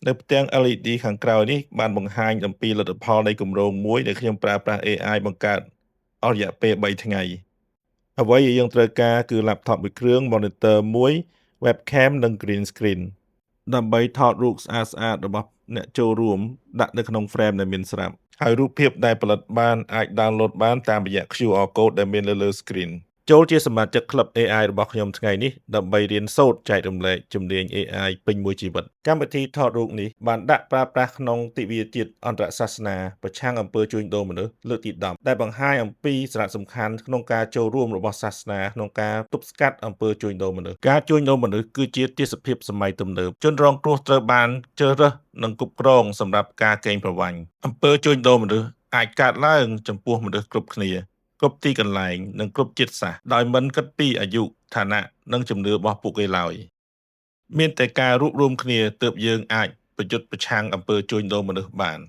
នៅផ្ទាំង LED ខាងក្រោយនេះបានបង្ហាញអំពីលទ្ធផលនៃគម្រោងមួយដែលខ្ញុំប្រើប្រាស់ AI បង្កើតអស់រយៈពេល3ថ្ងៃអ្វីដែលយើងត្រូវការគឺ laptop មួយគ្រឿង monitor មួយ webcam និង green screen ដើម្បីថតរូបស្អាតៗរបស់អ្នកចូលរួមដាក់នៅក្នុង frame ដែលមានស្រាប់ហើយរូបភាពដែលផលិតបានអាច download បានតាមរយៈ QR code ដែលមាននៅលើ screen ចូលជាសមាជិកក្លឹប AI របស់ខ្ញុំថ្ងៃនេះដើម្បីរៀនសូត្រចែករំលែកជំនាញ AI ពេញមួយជីវិតកម្មវិធីថតរូបនេះបានដាក់ប្រើប្រាស់ក្នុងទិវាជាតិអន្តរសាសនាប្រឆាំងអំពើជួញដូរមនុស្សលើកទី10ដែលបង្ហាញអំពីសារៈសំខាន់ក្នុងការចូលរួមរបស់សាសនាក្នុងការទប់ស្កាត់អំពើជួញដូរមនុស្សការជួញដូរមនុស្សគឺជាទេសភាពសម័យទំនើបជនរងគ្រោះត្រូវបានជ្រើសរើសនិងគ្រប់គ្រងសម្រាប់ការកេងប្រវ័ញ្ចអំពើជួញដូរមនុស្សអាចកើតឡើងចំពោះមនុស្សគ្រប់គ្នាគ្រប់ទីកន្លែងនិងគ្រប់ជាតិសាសន៍ដោយមិនគិតពីអាយុឋានៈនិងជំនឿរបស់ពួកគេឡើយមានតែការរួបរวมគ្នាទើបយើងអាចប្រយុទ្ធប្រឆាំងអំពើជួញដូរមនុស្សបាន